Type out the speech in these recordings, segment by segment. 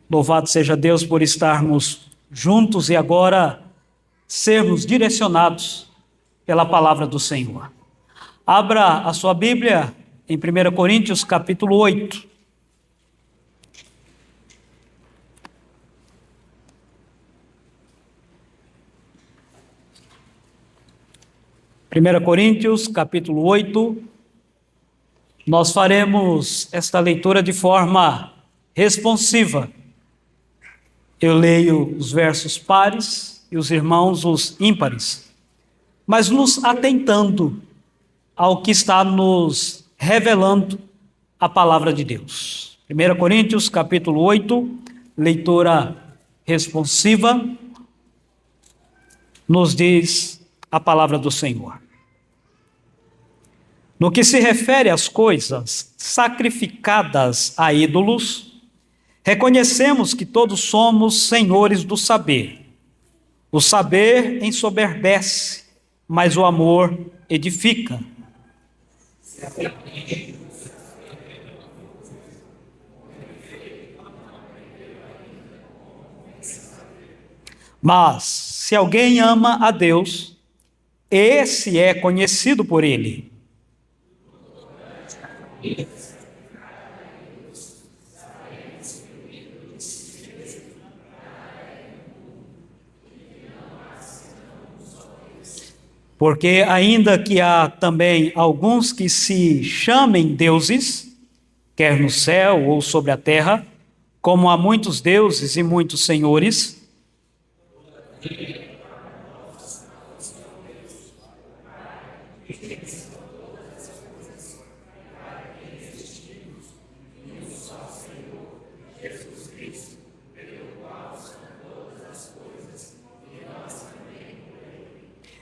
Louvado seja Deus por estarmos juntos e agora sermos direcionados pela palavra do Senhor. Abra a sua Bíblia em 1 Coríntios capítulo 8. Primeira Coríntios capítulo 8, nós faremos esta leitura de forma responsiva. Eu leio os versos pares e os irmãos os ímpares, mas nos atentando ao que está nos revelando a palavra de Deus. 1 Coríntios capítulo 8, leitura responsiva, nos diz a palavra do Senhor. No que se refere às coisas sacrificadas a ídolos, reconhecemos que todos somos senhores do saber. O saber ensoberbece, mas o amor edifica. Mas, se alguém ama a Deus, esse é conhecido por ele. Porque ainda que há também alguns que se chamem deuses, quer no céu ou sobre a terra, como há muitos deuses e muitos senhores,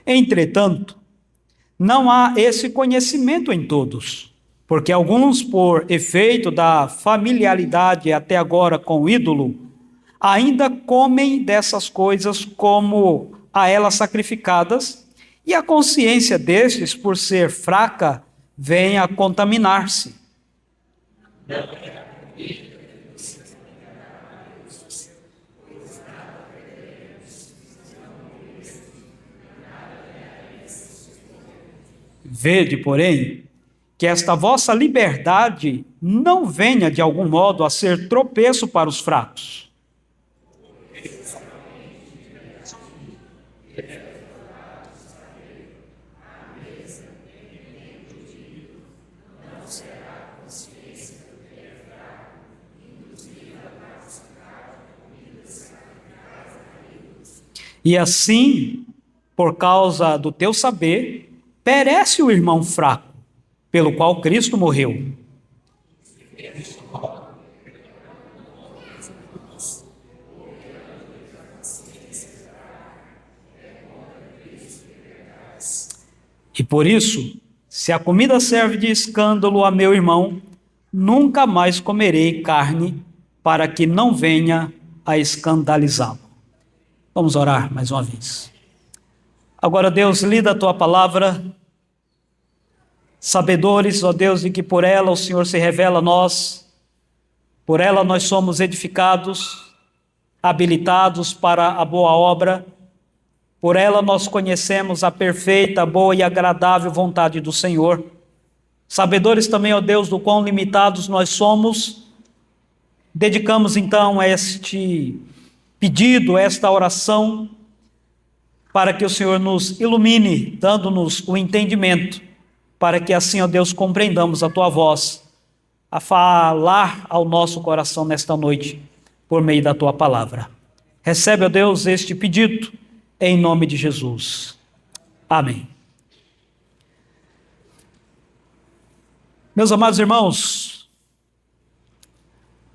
entretanto, não há esse conhecimento em todos, porque alguns, por efeito da familiaridade até agora com o ídolo, ainda comem dessas coisas como a elas sacrificadas, e a consciência destes, por ser fraca, vem a contaminar-se. Vede, porém, que esta vossa liberdade não venha de algum modo a ser tropeço para os fracos. E assim, por causa do teu saber, perece o irmão fraco, pelo qual Cristo morreu. E por isso, se a comida serve de escândalo a meu irmão, nunca mais comerei carne, para que não venha a escandalizá-lo. Vamos orar mais uma vez. Agora, Deus, lida a tua palavra, sabedores, ó Deus, de que por ela o Senhor se revela a nós, por ela nós somos edificados, habilitados para a boa obra, por ela nós conhecemos a perfeita, boa e agradável vontade do Senhor. Sabedores também, ó Deus, do quão limitados nós somos, dedicamos então este pedido, esta oração, para que o Senhor nos ilumine, dando-nos o entendimento, para que assim, ó Deus, compreendamos a tua voz, a falar ao nosso coração nesta noite, por meio da tua palavra. Recebe, ó Deus, este pedido, em nome de Jesus. Amém. Meus amados irmãos,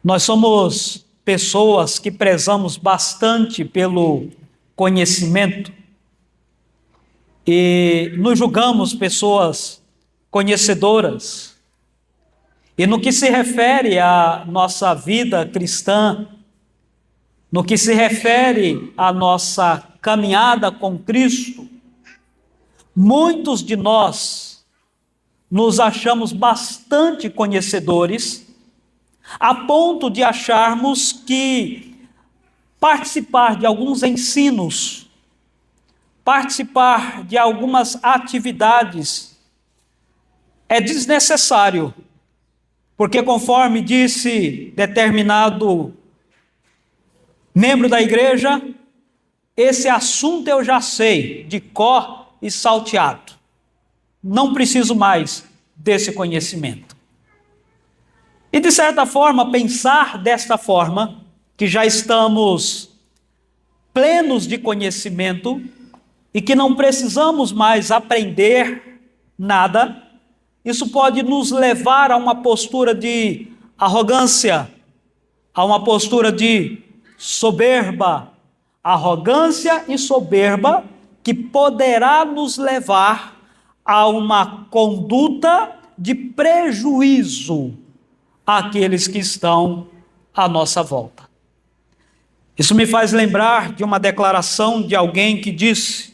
nós somos pessoas que prezamos bastante pelo conhecimento e nos julgamos pessoas conhecedoras. E no que se refere à nossa vida cristã, no que se refere à nossa caminhada com Cristo, muitos de nós nos achamos bastante conhecedores, a ponto de acharmos que participar de alguns ensinos, participar de algumas atividades é desnecessário, porque conforme disse determinado membro da igreja, esse assunto eu já sei, de cor e salteado. Não preciso mais desse conhecimento. E de certa forma, pensar desta forma, que já estamos plenos de conhecimento e que não precisamos mais aprender nada, isso pode nos levar a uma postura de arrogância, a uma postura de soberba, arrogância e soberba que poderá nos levar a uma conduta de prejuízo àqueles que estão à nossa volta. Isso me faz lembrar de uma declaração de alguém que disse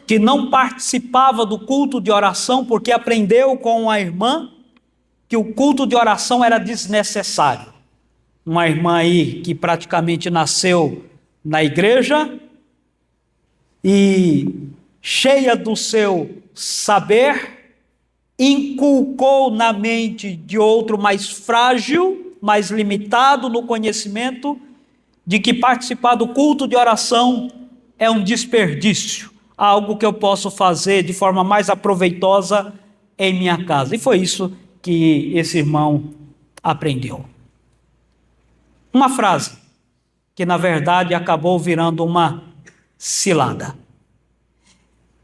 que não participava do culto de oração porque aprendeu com a irmã que o culto de oração era desnecessário. Uma irmã aí que praticamente nasceu na igreja e, cheia do seu saber, inculcou na mente de outro mais frágil, mais limitado no conhecimento, de que participar do culto de oração é um desperdício, algo que eu posso fazer de forma mais aproveitosa em minha casa. E foi isso que esse irmão aprendeu. Uma frase que, na verdade, acabou virando uma cilada.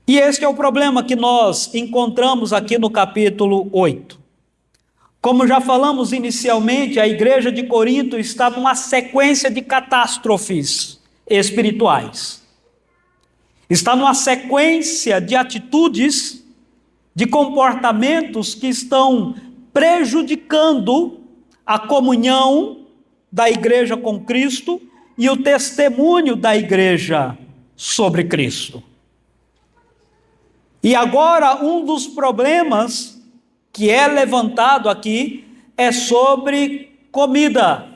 E este é o problema que nós encontramos aqui no capítulo 8. Como já falamos inicialmente, a igreja de Corinto está numa sequência de catástrofes espirituais. Está numa sequência de atitudes, de comportamentos que estão prejudicando a comunhão da igreja com Cristo e o testemunho da igreja sobre Cristo. E agora, um dos problemas que é levantado aqui é sobre comida.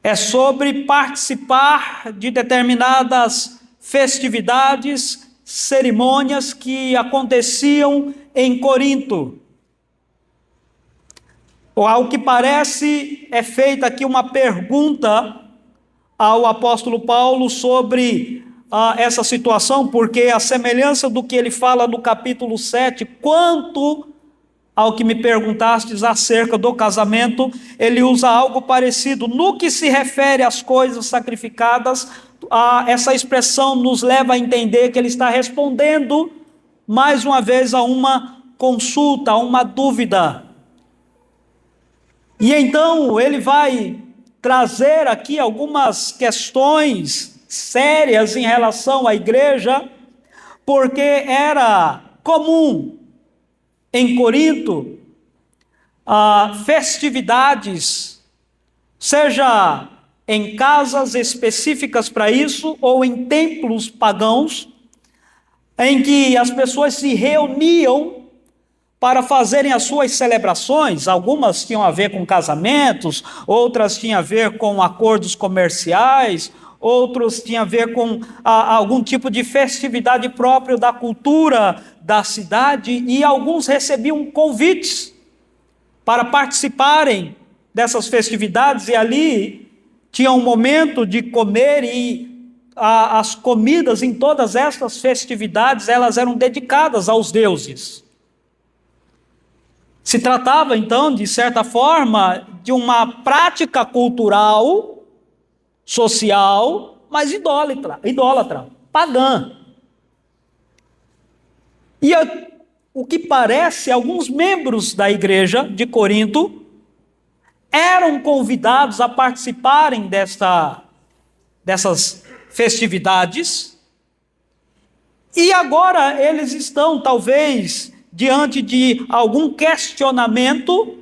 É sobre participar de determinadas festividades, cerimônias que aconteciam em Corinto. Ao que parece, é feita aqui uma pergunta ao apóstolo Paulo sobre essa situação, porque a semelhança do que ele fala no capítulo 7, quanto ao que me perguntastes acerca do casamento, ele usa algo parecido. No que se refere às coisas sacrificadas, essa expressão nos leva a entender que ele está respondendo, mais uma vez, a uma consulta, a uma dúvida. E então ele vai trazer aqui algumas questões sérias em relação à igreja, porque era comum em Corinto festividades, seja em casas específicas para isso ou em templos pagãos, em que as pessoas se reuniam para fazerem as suas celebrações. Algumas tinham a ver com casamentos, outras tinham a ver com acordos comerciais, outros tinham a ver com algum tipo de festividade próprio da cultura da cidade, e alguns recebiam convites para participarem dessas festividades, e ali tinha um momento de comer, e as comidas em todas estas festividades, elas eram dedicadas aos deuses. Se tratava, então, de certa forma, de uma prática cultural, social, mas idólatra, pagã. E o que parece, alguns membros da igreja de Corinto eram convidados a participarem dessas festividades, e agora eles estão, talvez, diante de algum questionamento,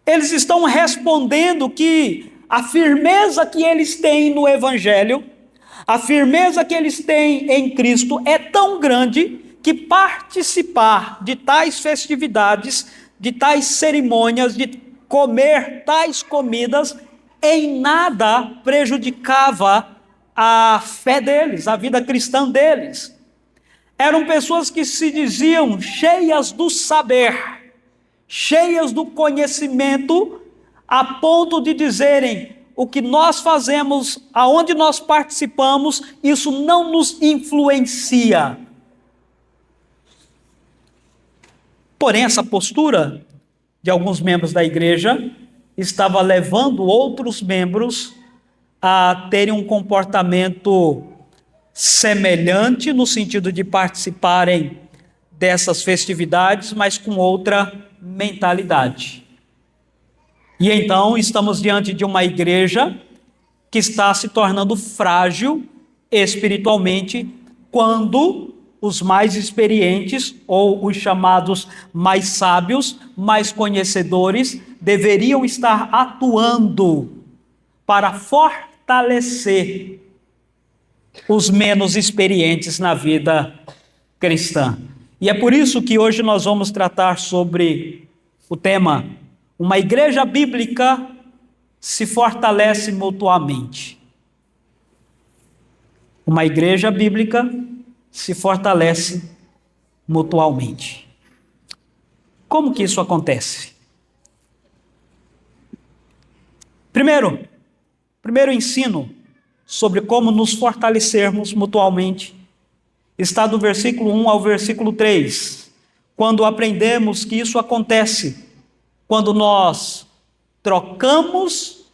eles estão respondendo que a firmeza que eles têm no Evangelho, a firmeza que eles têm em Cristo é tão grande que participar de tais festividades, de tais cerimônias, de comer tais comidas em nada prejudicava a fé deles, a vida cristã deles. Eram pessoas que se diziam cheias do saber, cheias do conhecimento, a ponto de dizerem: o que nós fazemos, aonde nós participamos, isso não nos influencia. Porém, essa postura de alguns membros da igreja estava levando outros membros a terem um comportamento semelhante, no sentido de participarem dessas festividades, mas com outra mentalidade. E então estamos diante de uma igreja que está se tornando frágil espiritualmente, quando os mais experientes, ou os chamados mais sábios, mais conhecedores, deveriam estar atuando para fortalecer os menos experientes na vida cristã. E é por isso que hoje nós vamos tratar sobre o tema: uma igreja bíblica se fortalece mutuamente. Uma igreja bíblica se fortalece mutualmente. Como que isso acontece? Primeiro ensino sobre como nos fortalecermos mutualmente está do versículo 1 ao versículo 3, quando aprendemos que isso acontece quando nós trocamos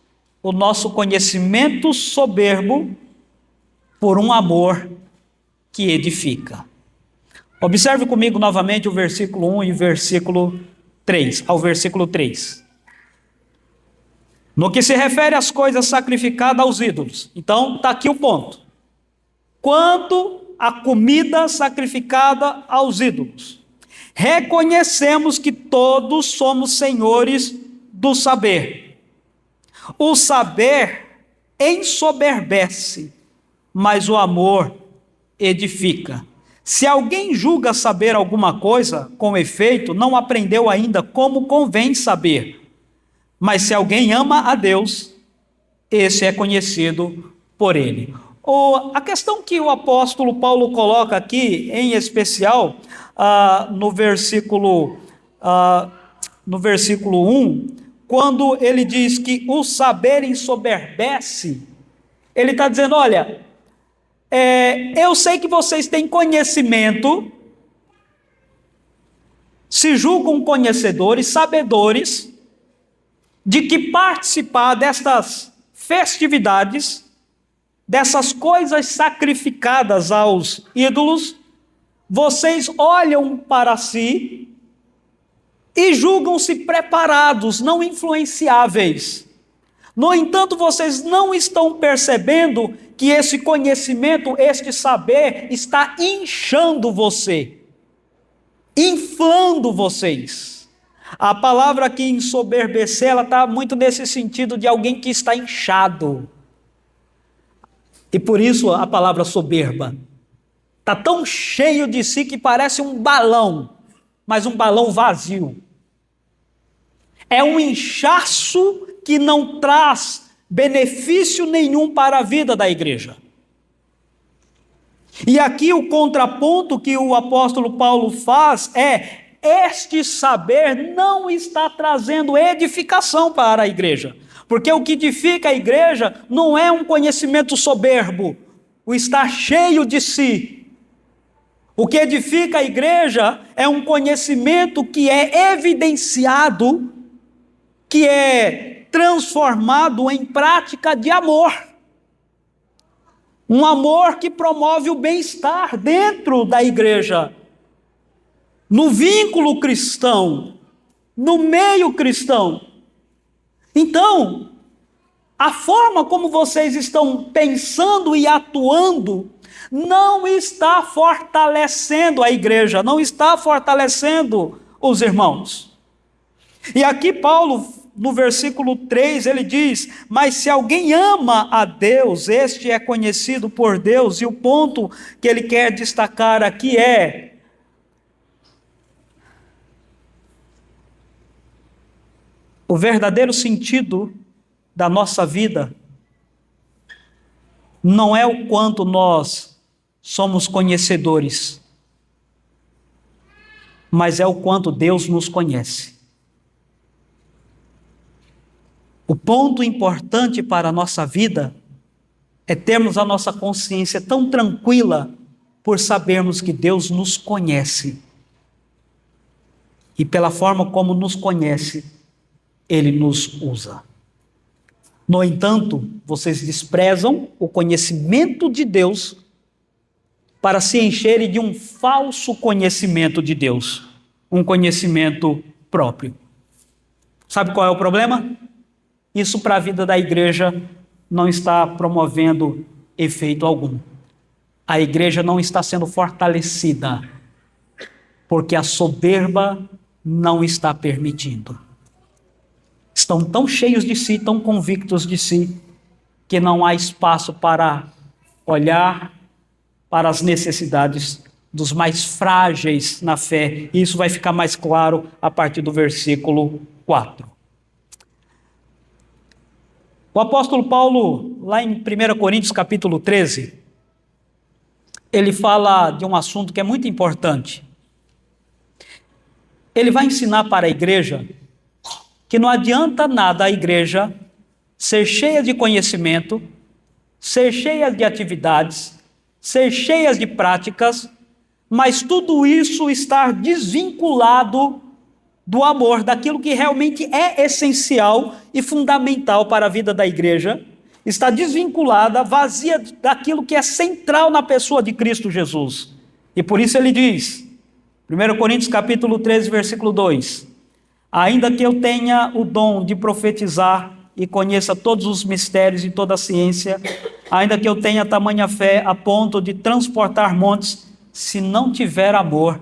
o nosso conhecimento soberbo por um amor que edifica. Observe comigo novamente o versículo 1 e o versículo 3, ao versículo 3. No que se refere às coisas sacrificadas aos ídolos. Então, está aqui o ponto. Quanto à comida sacrificada aos ídolos, reconhecemos que todos somos senhores do saber. O saber ensoberbece, mas o amor edifica. Se alguém julga saber alguma coisa, com efeito, não aprendeu ainda como convém saber. Mas se alguém ama a Deus, esse é conhecido por ele. A questão que o apóstolo Paulo coloca aqui, em especial, no versículo 1, quando ele diz que o saber ensoberbece, ele está dizendo: olha, eu sei que vocês têm conhecimento, se julgam conhecedores, sabedores, de que participar destas festividades, dessas coisas sacrificadas aos ídolos, vocês olham para si e julgam-se preparados, não influenciáveis. No entanto, vocês não estão percebendo que esse conhecimento, este saber, está inchando você, inflando vocês. A palavra aqui ensoberbecer, ela está muito nesse sentido de alguém que está inchado. E por isso a palavra soberba. Está tão cheio de si que parece um balão, mas um balão vazio. É um inchaço que não traz benefício nenhum para a vida da igreja. E aqui o contraponto que o apóstolo Paulo faz é: este saber não está trazendo edificação para a igreja. Porque o que edifica a igreja não é um conhecimento soberbo, o estar cheio de si. O que edifica a igreja é um conhecimento que é evidenciado, que é transformado em prática de amor. Um amor que promove o bem-estar dentro da igreja, no vínculo cristão, no meio cristão. Então, a forma como vocês estão pensando e atuando não está fortalecendo a igreja, não está fortalecendo os irmãos. E aqui Paulo, no versículo 3, ele diz: mas se alguém ama a Deus, este é conhecido por Deus. E o ponto que ele quer destacar aqui é: O verdadeiro sentido da nossa vida não é o quanto nós somos conhecedores, mas é o quanto Deus nos conhece. O ponto importante para a nossa vida é termos a nossa consciência tão tranquila por sabermos que Deus nos conhece. E pela forma como nos conhece, Ele nos usa. No entanto, vocês desprezam o conhecimento de Deus para se encherem de um falso conhecimento de Deus, um conhecimento próprio. Sabe qual é o problema? Isso para a vida da igreja não está promovendo efeito algum. A igreja não está sendo fortalecida, porque a soberba não está permitindo. Estão tão cheios de si, tão convictos de si, que não há espaço para olhar para as necessidades dos mais frágeis na fé. E isso vai ficar mais claro a partir do versículo 4. O apóstolo Paulo, lá em 1 Coríntios capítulo 13, ele fala de um assunto que é muito importante. Ele vai ensinar para a igreja que não adianta nada a igreja ser cheia de conhecimento, ser cheia de atividades, ser cheia de práticas, mas tudo isso estar desvinculado do amor, daquilo que realmente é essencial e fundamental para a vida da igreja, está desvinculada, vazia daquilo que é central na pessoa de Cristo Jesus. E por isso ele diz, 1 Coríntios capítulo 13, versículo 2, ainda que eu tenha o dom de profetizar e conheça todos os mistérios e toda a ciência, ainda que eu tenha tamanha fé a ponto de transportar montes, se não tiver amor,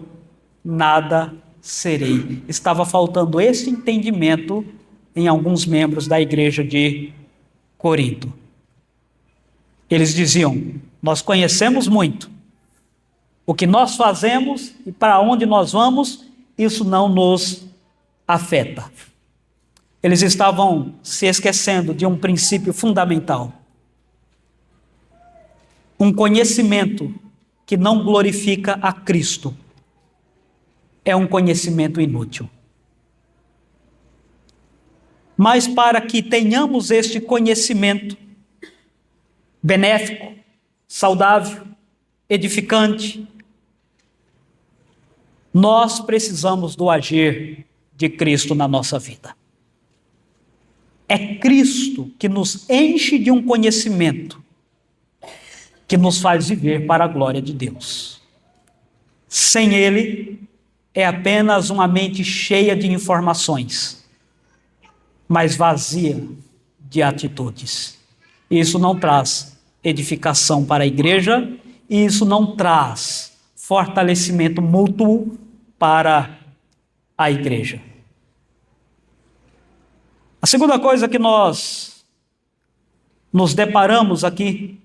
nada serei. Estava faltando esse entendimento em alguns membros da igreja de Corinto. Eles diziam, nós conhecemos muito, o que nós fazemos e para onde nós vamos, isso não nos afeta. Eles estavam se esquecendo de um princípio fundamental. Um conhecimento que não glorifica a Cristo é um conhecimento inútil. Mas para que tenhamos este conhecimento benéfico, saudável, edificante, nós precisamos do agir de Cristo na nossa vida. É Cristo que nos enche de um conhecimento que nos faz viver para a glória de Deus. Sem Ele, é apenas uma mente cheia de informações, mas vazia de atitudes. Isso não traz edificação para a igreja, e isso não traz fortalecimento mútuo para a igreja. A segunda coisa que nós nos deparamos aqui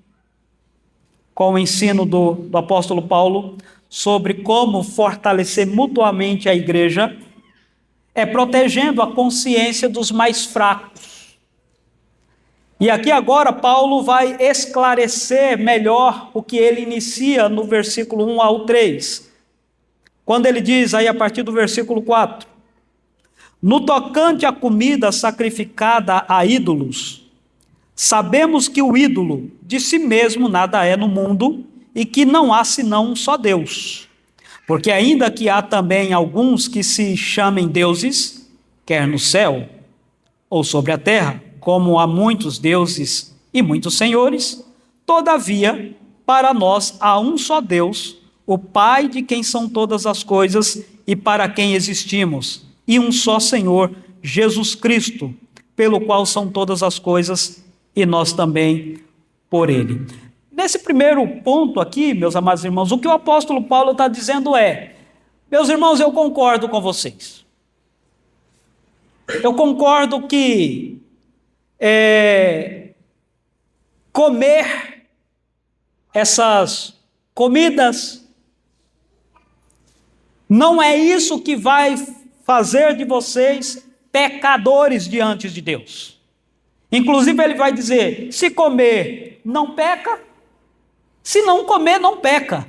com o ensino do apóstolo Paulo sobre como fortalecer mutuamente a igreja é protegendo a consciência dos mais fracos. E aqui agora Paulo vai esclarecer melhor o que ele inicia no versículo 1 ao 3. Quando ele diz aí a partir do versículo 4, no tocante à comida sacrificada a ídolos, sabemos que o ídolo de si mesmo nada é no mundo e que não há senão um só Deus. Porque ainda que há também alguns que se chamem deuses, quer no céu ou sobre a terra, como há muitos deuses e muitos senhores, todavia, para nós há um só Deus, o Pai de quem são todas as coisas e para quem existimos, e um só Senhor, Jesus Cristo, pelo qual são todas as coisas e nós também por Ele. Nesse primeiro ponto aqui, meus amados irmãos, o que o apóstolo Paulo está dizendo é, meus irmãos, eu concordo com vocês. Eu concordo que comer essas comidas não é isso que vai fazer de vocês pecadores diante de Deus. Inclusive ele vai dizer, se comer, não peca, se não comer, não peca.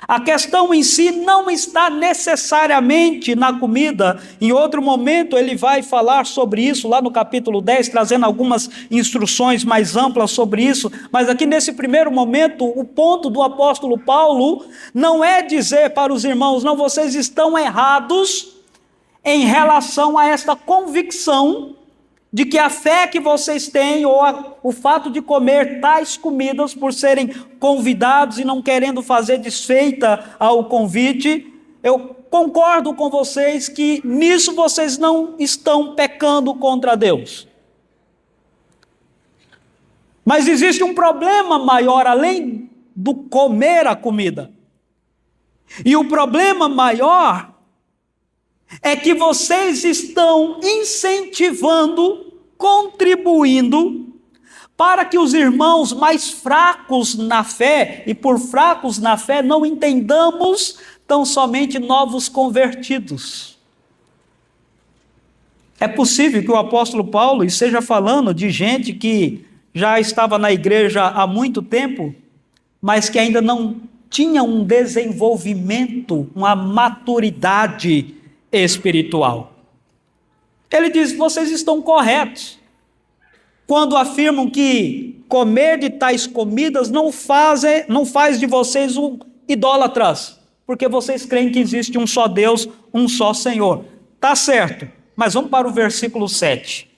A questão em si não está necessariamente na comida. Em outro momento ele vai falar sobre isso, lá no capítulo 10, trazendo algumas instruções mais amplas sobre isso. Mas aqui nesse primeiro momento, o ponto do apóstolo Paulo não é dizer para os irmãos, não, vocês estão errados em relação a esta convicção de que a fé que vocês têm, ou o fato de comer tais comidas por serem convidados e não querendo fazer desfeita ao convite, eu concordo com vocês que nisso vocês não estão pecando contra Deus. Mas existe um problema maior além do comer a comida. E o problema maior é que vocês estão incentivando, contribuindo para que os irmãos mais fracos na fé, e por fracos na fé não entendamos tão somente novos convertidos. É possível que o apóstolo Paulo esteja falando de gente que já estava na igreja há muito tempo, mas que ainda não tinha um desenvolvimento, uma maturidade espiritual. Ele diz, vocês estão corretos quando afirmam que comer de tais comidas não faz de vocês um idólatras, porque vocês creem que existe um só Deus, um só Senhor. Tá certo, mas vamos para o versículo 7.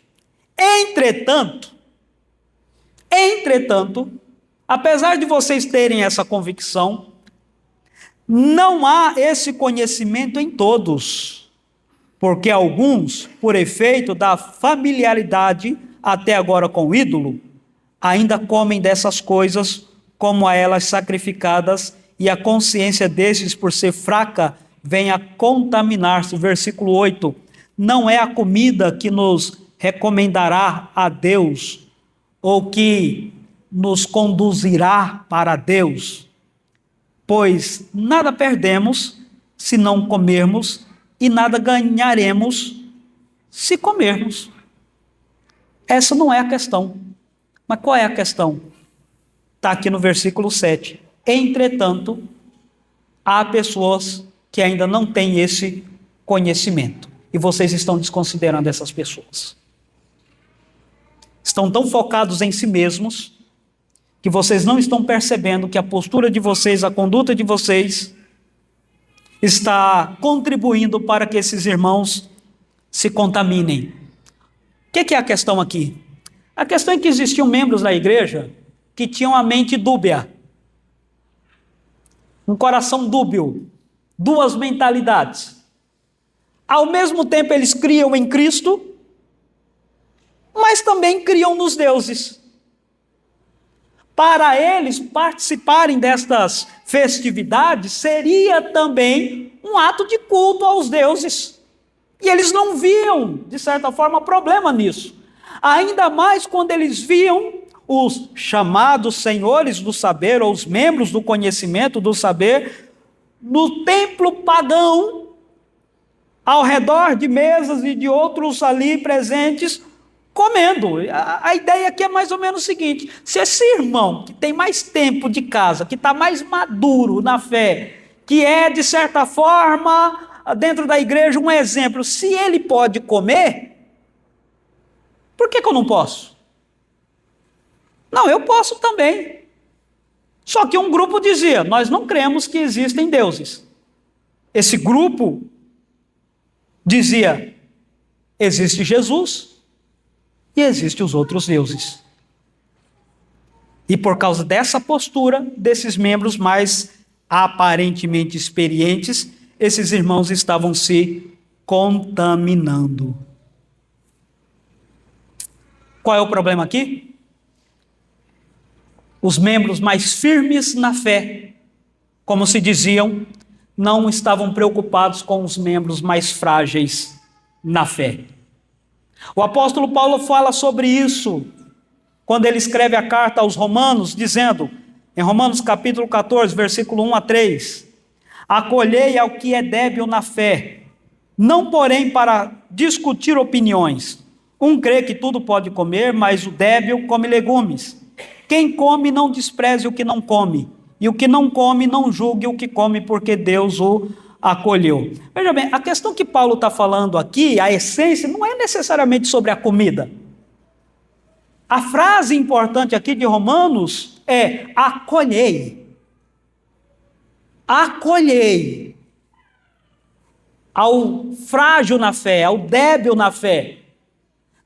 Entretanto, apesar de vocês terem essa convicção, não há esse conhecimento em todos, porque alguns, por efeito da familiaridade até agora com o ídolo, ainda comem dessas coisas como a elas sacrificadas, e a consciência desses, por ser fraca, vem a contaminar-se. Versículo 8, não é a comida que nos recomendará a Deus, ou que nos conduzirá para Deus, pois nada perdemos se não comermos, e nada ganharemos se comermos. Essa não é a questão. Mas qual é a questão? Está aqui no versículo 7. Entretanto, há pessoas que ainda não têm esse conhecimento, e vocês estão desconsiderando essas pessoas. Estão tão focados em si mesmos, que vocês não estão percebendo que a postura de vocês, a conduta de vocês, está contribuindo para que esses irmãos se contaminem. O que é a questão aqui? A questão é que existiam membros da igreja que tinham a mente dúbia, um coração dúbio, duas mentalidades. Ao mesmo tempo eles criam em Cristo, mas também criam nos deuses. Para eles participarem destas festividades seria também um ato de culto aos deuses. E eles não viam, de certa forma, problema nisso. Ainda mais quando eles viam os chamados senhores do saber, ou os membros do conhecimento do saber, no templo pagão, ao redor de mesas e de outros ali presentes, comendo. A ideia aqui é mais ou menos o seguinte: se esse irmão que tem mais tempo de casa, que está mais maduro na fé, que é de certa forma dentro da igreja um exemplo, se ele pode comer, por que eu não posso? Não, eu posso também. Só que um grupo dizia, nós não cremos que existem deuses. Esse grupo dizia, existe Jesus e existem os outros deuses. E por causa dessa postura, desses membros mais aparentemente experientes, esses irmãos estavam se contaminando. Qual é o problema aqui? Os membros mais firmes na fé, como se diziam, não estavam preocupados com os membros mais frágeis na fé. O apóstolo Paulo fala sobre isso quando ele escreve a carta aos Romanos, dizendo, em Romanos capítulo 14, versículo 1 a 3, acolhei ao que é débil na fé, Não, porém, para discutir opiniões. Um crê que tudo pode comer, mas o débil come legumes. Quem come não despreze o que não come, e o que não come não julgue o que come, porque Deus o acolheu. Veja bem, a questão que Paulo está falando aqui, a essência, não é necessariamente sobre a comida. A frase importante aqui de Romanos é: acolhei. Acolhei ao frágil na fé, ao débil na fé.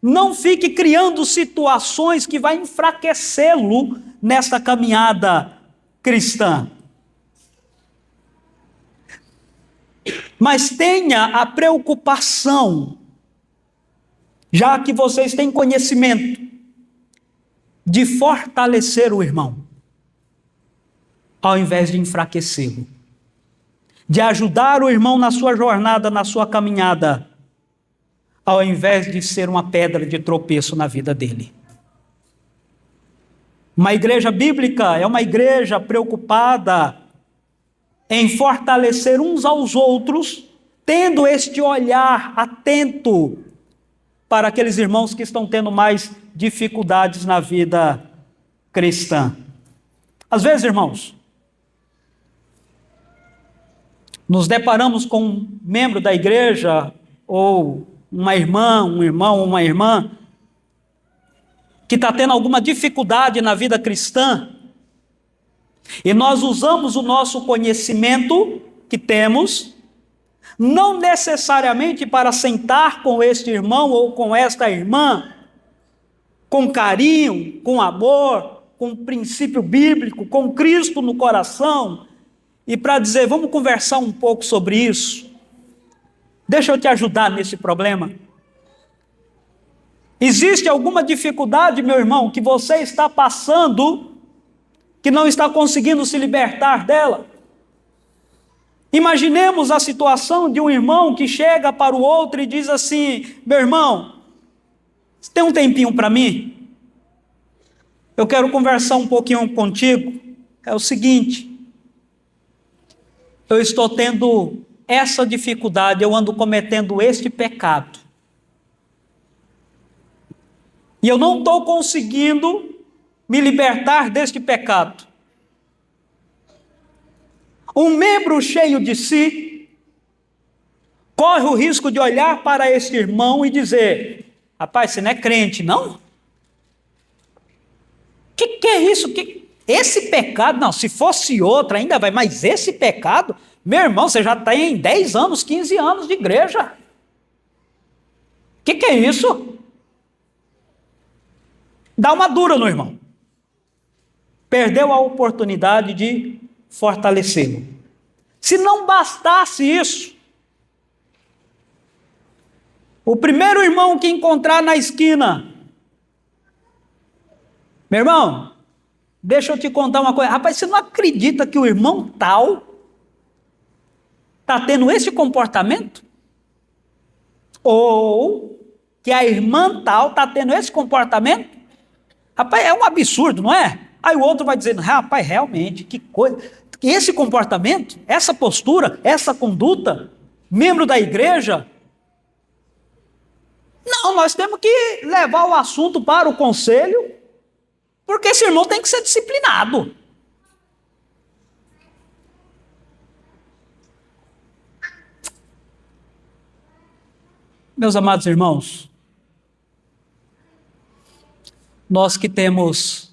Não fique criando situações que vai enfraquecê-lo nessa caminhada cristã. Mas tenha a preocupação, já que vocês têm conhecimento, de fortalecer o irmão, ao invés de enfraquecê-lo. De ajudar o irmão na sua jornada, na sua caminhada, ao invés de ser uma pedra de tropeço na vida dele. Uma igreja bíblica é uma igreja preocupada em fortalecer uns aos outros, tendo este olhar atento para aqueles irmãos que estão tendo mais dificuldades na vida cristã. Às vezes, irmãos, nos deparamos com um membro da igreja, ou uma irmã, um irmão, uma irmã, que está tendo alguma dificuldade na vida cristã, e nós usamos o nosso conhecimento que temos, não necessariamente para sentar com este irmão ou com esta irmã, com carinho, com amor, com princípio bíblico, com Cristo no coração, e para dizer: vamos conversar um pouco sobre isso. Deixa eu te ajudar nesse problema. Existe alguma dificuldade, meu irmão, que você está passando, que não está conseguindo se libertar dela? Imaginemos a situação de um irmão que chega para o outro e diz assim: meu irmão, você tem um tempinho para mim? Eu quero conversar um pouquinho contigo. É o seguinte: eu estou tendo essa dificuldade, eu ando cometendo este pecado. E eu não estou conseguindo me libertar deste pecado. Um membro cheio de si corre o risco de olhar para este irmão e dizer: rapaz, você não é crente, não? Que é isso? Esse pecado, não, se fosse outro ainda vai, mas esse pecado, meu irmão, você já tem 10 anos, 15 anos de igreja. Que é isso? Dá uma dura no irmão. Perdeu a oportunidade de fortalecê-lo. Se não bastasse isso, o primeiro irmão que encontrar na esquina: meu irmão, deixa eu te contar uma coisa. Rapaz, você não acredita que o irmão tal está tendo esse comportamento? Ou que a irmã tal está tendo esse comportamento? Rapaz, é um absurdo, não é? Aí o outro vai dizendo: rapaz, realmente, que coisa. Esse comportamento, essa postura, essa conduta, membro da igreja. Não, nós temos que levar o assunto para o conselho, porque esse irmão tem que ser disciplinado. Meus amados irmãos, nós que temos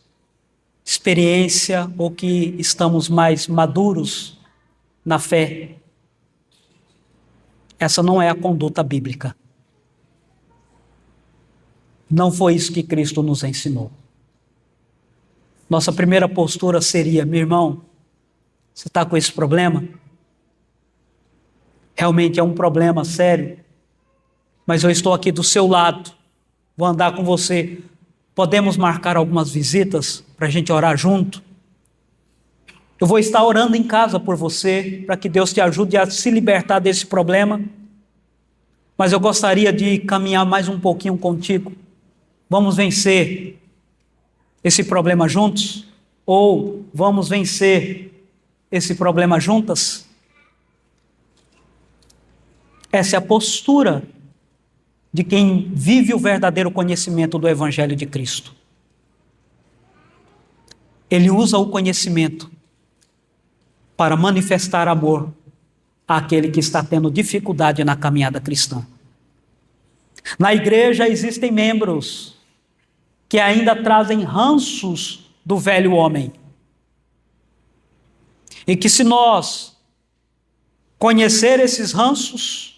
experiência ou que estamos mais maduros na fé, essa não é a conduta bíblica. Não foi isso que Cristo nos ensinou. Nossa primeira postura seria: meu irmão, você está com esse problema? Realmente é um problema sério, mas eu estou aqui do seu lado, vou andar com você. Podemos marcar algumas visitas para a gente orar junto? Eu vou estar orando em casa por você, para que Deus te ajude a se libertar desse problema. Mas eu gostaria de caminhar mais um pouquinho contigo. Vamos vencer esse problema juntos? Ou vamos vencer esse problema juntas? Essa é a postura de quem vive o verdadeiro conhecimento do Evangelho de Cristo. Ele usa o conhecimento para manifestar amor àquele que está tendo dificuldade na caminhada cristã. Na igreja existem membros que ainda trazem ranços do velho homem. E que se nós conhecer esses ranços,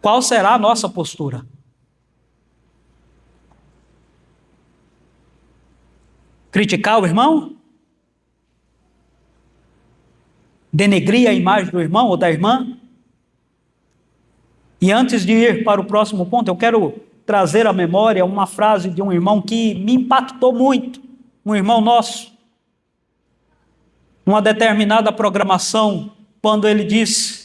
qual será a nossa postura? Criticar o irmão? Denegrir a imagem do irmão ou da irmã? E antes de ir para o próximo ponto, eu quero trazer à memória uma frase de um irmão que me impactou muito, um irmão nosso, uma determinada programação, quando ele disse: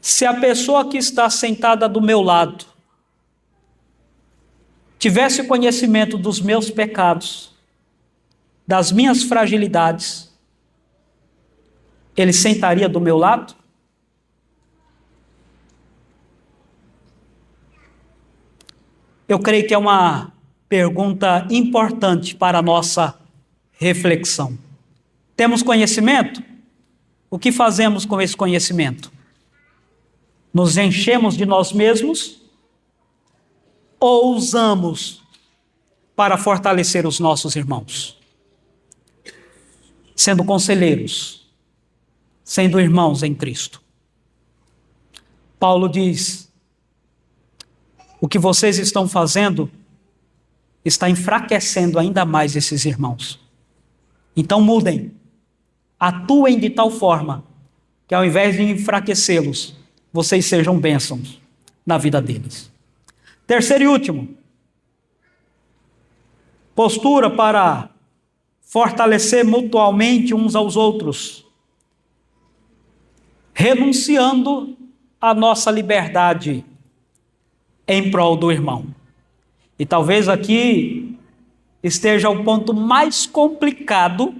se a pessoa que está sentada do meu lado tivesse conhecimento dos meus pecados, das minhas fragilidades, ele sentaria do meu lado? Eu creio que é uma pergunta importante para a nossa reflexão. Temos conhecimento? O que fazemos com esse conhecimento? Nos enchemos de nós mesmos ou usamos para fortalecer os nossos irmãos? Sendo conselheiros, sendo irmãos em Cristo. Paulo diz: o que vocês estão fazendo está enfraquecendo ainda mais esses irmãos. Então mudem, atuem de tal forma que ao invés de enfraquecê-los, vocês sejam bênçãos na vida deles. Terceiro e último, postura para fortalecer mutuamente uns aos outros, renunciando à nossa liberdade em prol do irmão. E talvez aqui esteja o ponto mais complicado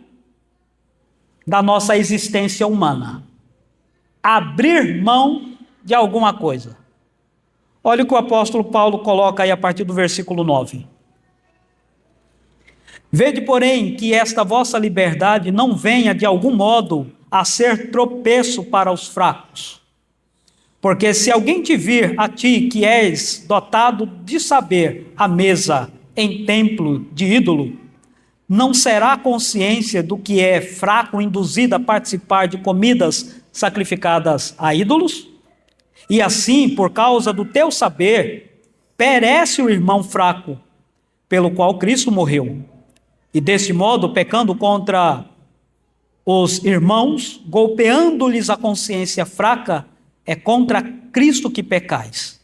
da nossa existência humana: abrir mão de alguma coisa. Olha o que o apóstolo Paulo coloca aí a partir do versículo 9. Vede, porém, que esta vossa liberdade não venha de algum modo a ser tropeço para os fracos. Porque se alguém te vir a ti, que és dotado de saber à mesa em templo de ídolo, não será a consciência do que é fraco induzida a participar de comidas sacrificadas a ídolos? E assim, por causa do teu saber, perece o irmão fraco, pelo qual Cristo morreu. E deste modo, pecando contra os irmãos, golpeando-lhes a consciência fraca, é contra Cristo que pecais.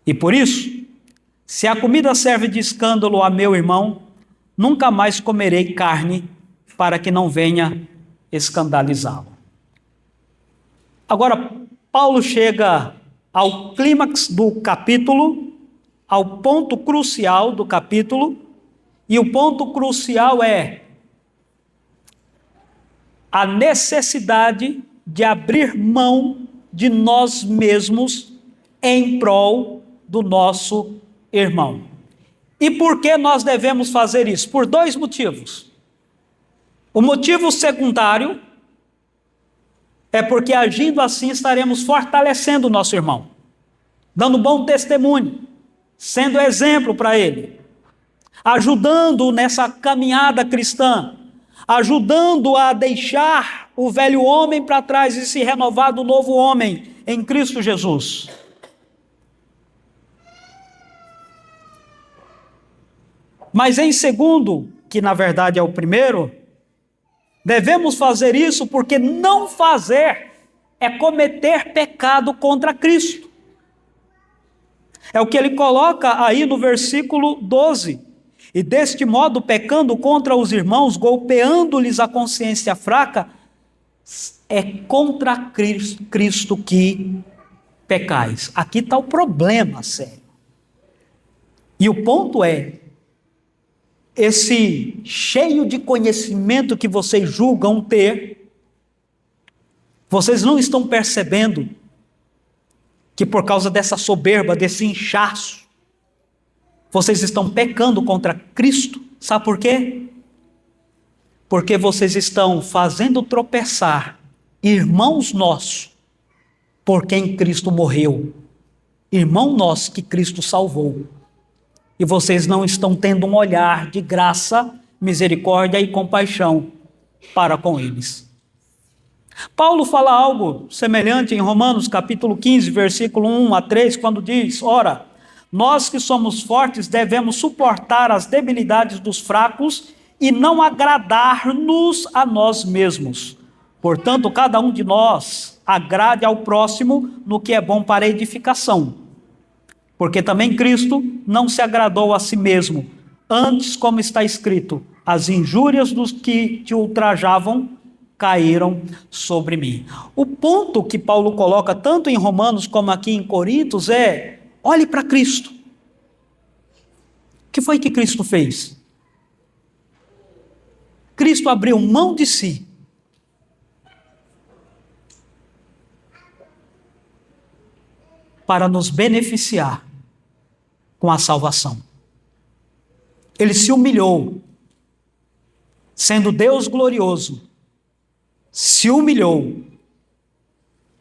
E por isso, se a comida serve de escândalo a meu irmão, nunca mais comerei carne, para que não venha escandalizá-lo. Agora, Paulo chega ao clímax do capítulo, ao ponto crucial do capítulo, e o ponto crucial é a necessidade de abrir mão de nós mesmos em prol do nosso irmão. E por que nós devemos fazer isso? Por dois motivos. O motivo secundário é porque agindo assim estaremos fortalecendo o nosso irmão, dando bom testemunho, sendo exemplo para ele, ajudando nessa caminhada cristã, ajudando a deixar o velho homem para trás e se renovar do novo homem em Cristo Jesus. Mas em segundo, que na verdade é o primeiro, devemos fazer isso porque não fazer é cometer pecado contra Cristo. É o que ele coloca aí no versículo 12. E deste modo, pecando contra os irmãos, golpeando-lhes a consciência fraca, é contra Cristo que pecais. Aqui está o problema sério. E o ponto é, esse cheio de conhecimento que vocês julgam ter, vocês não estão percebendo que por causa dessa soberba, desse inchaço, vocês estão pecando contra Cristo? Sabe por quê? Porque vocês estão fazendo tropeçar irmãos nossos por quem Cristo morreu, irmão nosso que Cristo salvou. E vocês não estão tendo um olhar de graça, misericórdia e compaixão para com eles. Paulo fala algo semelhante em Romanos capítulo 15, versículo 1 a 3, quando diz: ora, nós que somos fortes devemos suportar as debilidades dos fracos e não agradar-nos a nós mesmos. Portanto, cada um de nós agrade ao próximo no que é bom para a edificação. Porque também Cristo não se agradou a si mesmo. Antes, como está escrito, as injúrias dos que te ultrajavam caíram sobre mim. O ponto que Paulo coloca tanto em Romanos como aqui em Coríntios é: olhe para Cristo. O que foi que Cristo fez? Cristo abriu mão de si para nos beneficiar com a salvação. Ele se humilhou, sendo Deus glorioso, se humilhou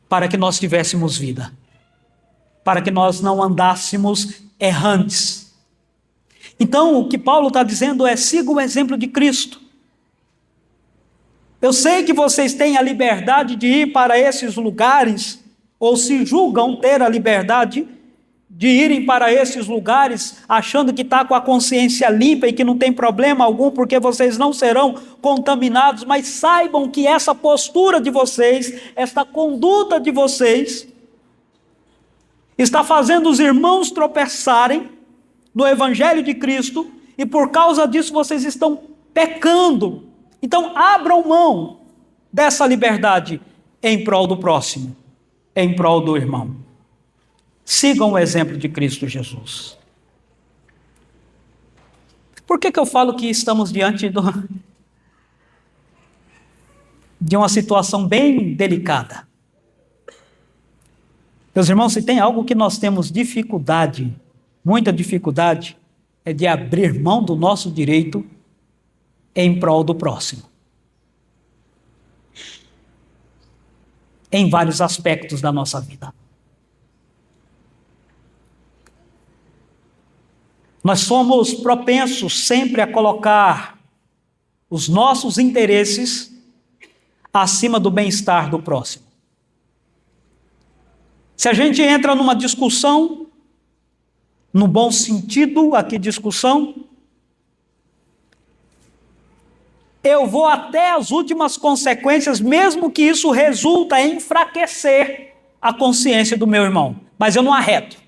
para que nós tivéssemos vida, para que nós não andássemos errantes. Então, o que Paulo está dizendo é: siga o exemplo de Cristo. Eu sei que vocês têm a liberdade de ir para esses lugares, ou se julgam ter a liberdade de irem para esses lugares, achando que está com a consciência limpa e que não tem problema algum, porque vocês não serão contaminados, mas saibam que essa postura de vocês, esta conduta de vocês, está fazendo os irmãos tropeçarem no Evangelho de Cristo, e por causa disso vocês estão pecando. Então abram mão dessa liberdade em prol do próximo, em prol do irmão. Sigam o exemplo de Cristo Jesus. Por que eu falo que estamos diante de uma situação bem delicada? Meus irmãos, se tem algo que nós temos dificuldade, muita dificuldade, é de abrir mão do nosso direito em prol do próximo. Em vários aspectos da nossa vida. Nós somos propensos sempre a colocar os nossos interesses acima do bem-estar do próximo. Se a gente entra numa discussão, no bom sentido, aqui discussão, eu vou até as últimas consequências, mesmo que isso resulta em enfraquecer a consciência do meu irmão, mas eu não arredo.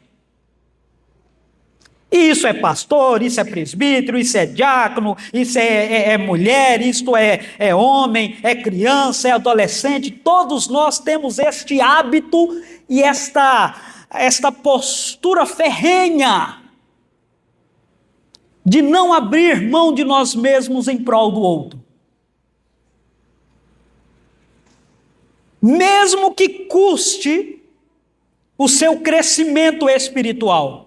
E isso é pastor, isso é presbítero, isso é diácono, isso é mulher, isto é homem, é criança, é adolescente. Todos nós temos este hábito e esta postura ferrenha de não abrir mão de nós mesmos em prol do outro. Mesmo que custe o seu crescimento espiritual.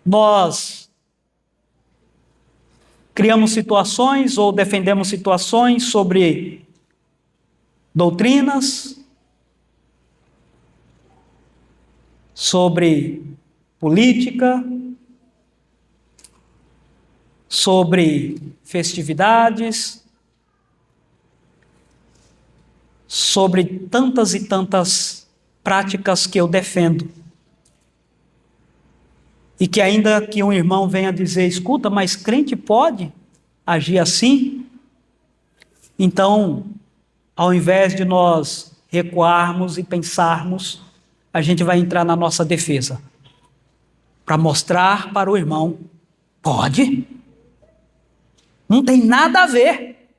Nós criamos situações ou defendemos situações sobre doutrinas, sobre política, sobre festividades, sobre tantas e tantas práticas que eu defendo. E que ainda que um irmão venha dizer: escuta, mas crente pode agir assim? Então, ao invés de nós recuarmos e pensarmos, a gente vai entrar na nossa defesa, para mostrar para o irmão: pode, não tem nada a ver.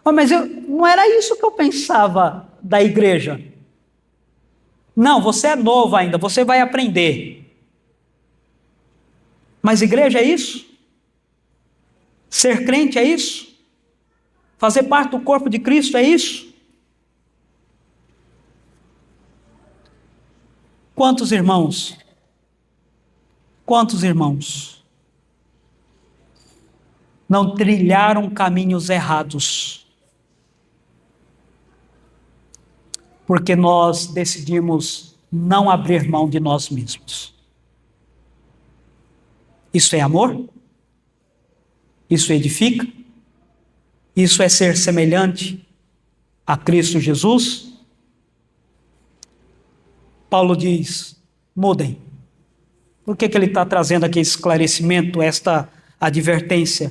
Oh, mas não era isso que eu pensava da igreja. Não, você é novo ainda, você vai aprender. Mas igreja é isso? Ser crente é isso? Fazer parte do corpo de Cristo é isso? Quantos irmãos não trilharam caminhos errados? Porque nós decidimos não abrir mão de nós mesmos. Isso é amor? Isso edifica? Isso é ser semelhante a Cristo Jesus? Paulo diz, mudem. Por que ele está trazendo aqui esse esclarecimento, esta advertência?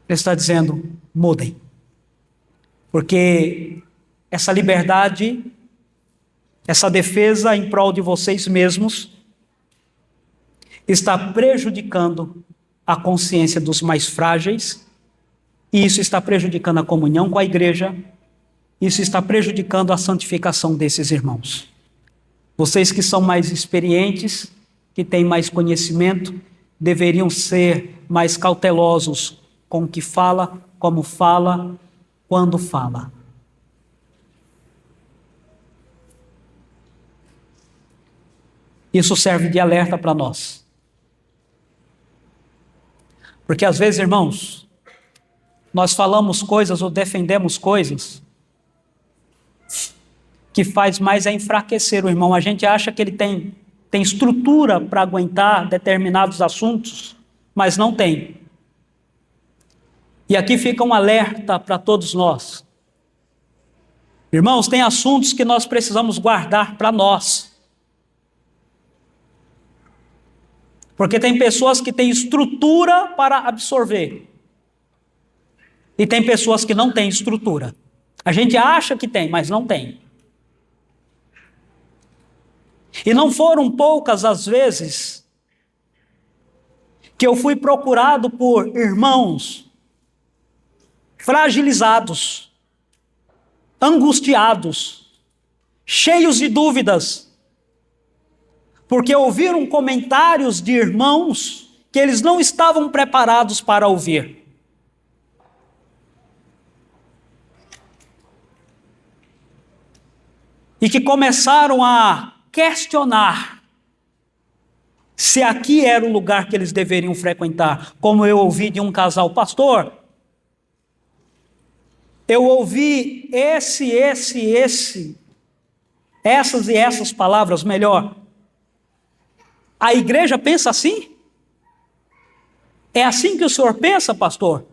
Ele está dizendo, mudem. Porque essa liberdade, essa defesa em prol de vocês mesmos, está prejudicando a consciência dos mais frágeis, e isso está prejudicando a comunhão com a igreja, isso está prejudicando a santificação desses irmãos. Vocês que são mais experientes, que têm mais conhecimento, deveriam ser mais cautelosos com o que fala, como fala, quando fala. Isso serve de alerta para nós. Porque às vezes, irmãos, nós falamos coisas ou defendemos coisas que faz mais é enfraquecer o irmão. A gente acha que ele tem estrutura para aguentar determinados assuntos, mas não tem. E aqui fica um alerta para todos nós. Irmãos, tem assuntos que nós precisamos guardar para nós. Porque tem pessoas que têm estrutura para absorver. E tem pessoas que não têm estrutura. A gente acha que tem, mas não tem. E não foram poucas as vezes que eu fui procurado por irmãos fragilizados, angustiados, cheios de dúvidas, porque ouviram comentários de irmãos que eles não estavam preparados para ouvir. E que começaram a questionar se aqui era o lugar que eles deveriam frequentar. Como eu ouvi de um casal, pastor, eu ouvi essas e essas palavras, melhor. A igreja pensa assim? É assim que o senhor pensa, pastor?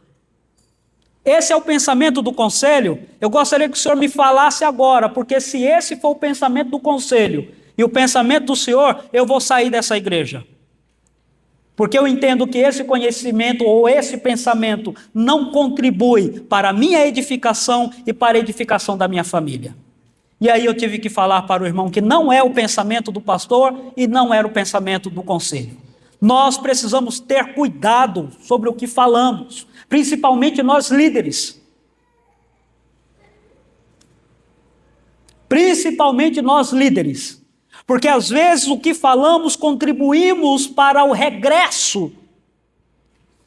Esse é o pensamento do conselho? Eu gostaria que o senhor me falasse agora, porque se esse for o pensamento do conselho e o pensamento do senhor, eu vou sair dessa igreja. Porque eu entendo que esse conhecimento ou esse pensamento não contribui para a minha edificação e para a edificação da minha família. E aí eu tive que falar para o irmão que não é o pensamento do pastor e não era o pensamento do conselho. Nós precisamos ter cuidado sobre o que falamos, principalmente nós líderes. Principalmente nós líderes. Porque às vezes o que falamos contribuímos para o regresso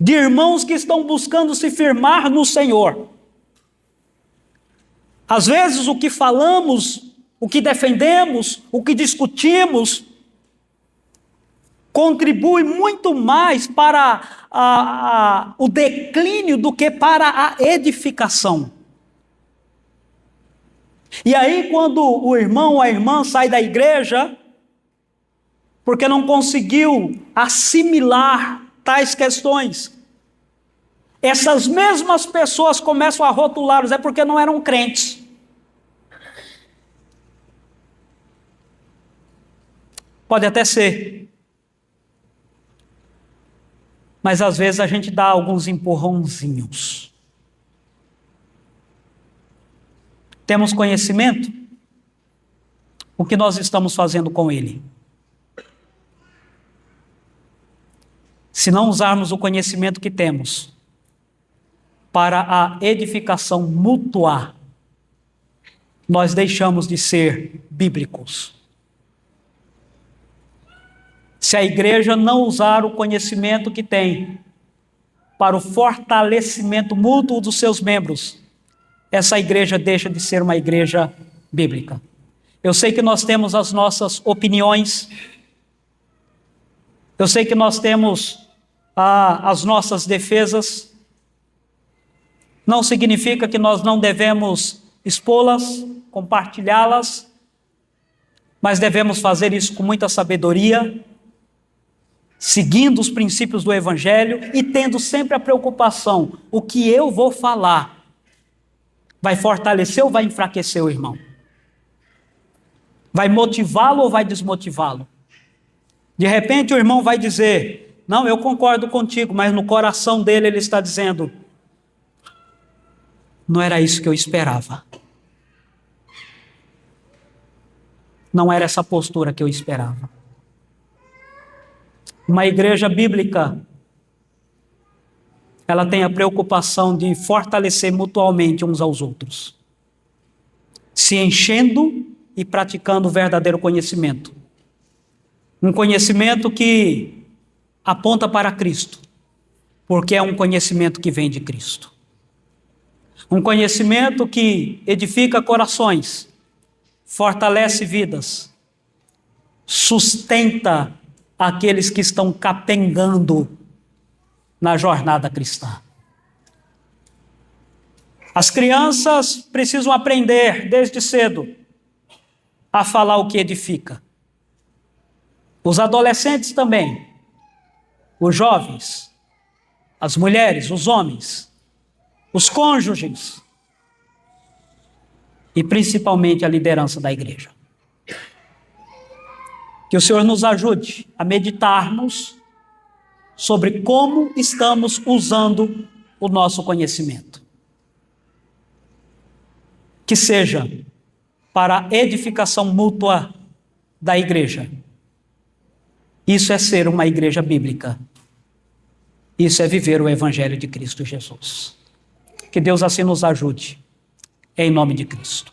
de irmãos que estão buscando se firmar no Senhor. Às vezes o que falamos, o que defendemos, o que discutimos, contribui muito mais para o declínio do que para a edificação. E aí quando o irmão ou a irmã sai da igreja, porque não conseguiu assimilar tais questões, essas mesmas pessoas começam a rotulá-los, é porque não eram crentes. Pode até ser. Mas às vezes a gente dá alguns empurrãozinhos. Temos conhecimento? O que nós estamos fazendo com ele? Se não usarmos o conhecimento que temos, para a edificação mútua, nós deixamos de ser bíblicos. Se a igreja não usar o conhecimento que tem para o fortalecimento mútuo dos seus membros, essa igreja deixa de ser uma igreja bíblica. Eu sei que nós temos as nossas opiniões, eu sei que nós temos as nossas defesas, não significa que nós não devemos expô-las, compartilhá-las, mas devemos fazer isso com muita sabedoria, seguindo os princípios do Evangelho e tendo sempre a preocupação: o que eu vou falar vai fortalecer ou vai enfraquecer o irmão? Vai motivá-lo ou vai desmotivá-lo? De repente o irmão vai dizer: não, eu concordo contigo, mas no coração dele ele está dizendo: não era isso que eu esperava. Não era essa postura que eu esperava. Uma igreja bíblica, ela tem a preocupação de fortalecer mutuamente uns aos outros, se enchendo e praticando o verdadeiro conhecimento. Um conhecimento que aponta para Cristo, porque é um conhecimento que vem de Cristo. Um conhecimento que edifica corações, fortalece vidas, sustenta aqueles que estão capengando na jornada cristã. As crianças precisam aprender desde cedo a falar o que edifica. Os adolescentes também, os jovens, as mulheres, os homens, os cônjuges e principalmente a liderança da igreja. Que o Senhor nos ajude a meditarmos sobre como estamos usando o nosso conhecimento. Que seja para a edificação mútua da igreja. Isso é ser uma igreja bíblica. Isso é viver o Evangelho de Cristo Jesus. Que Deus assim nos ajude, em nome de Cristo.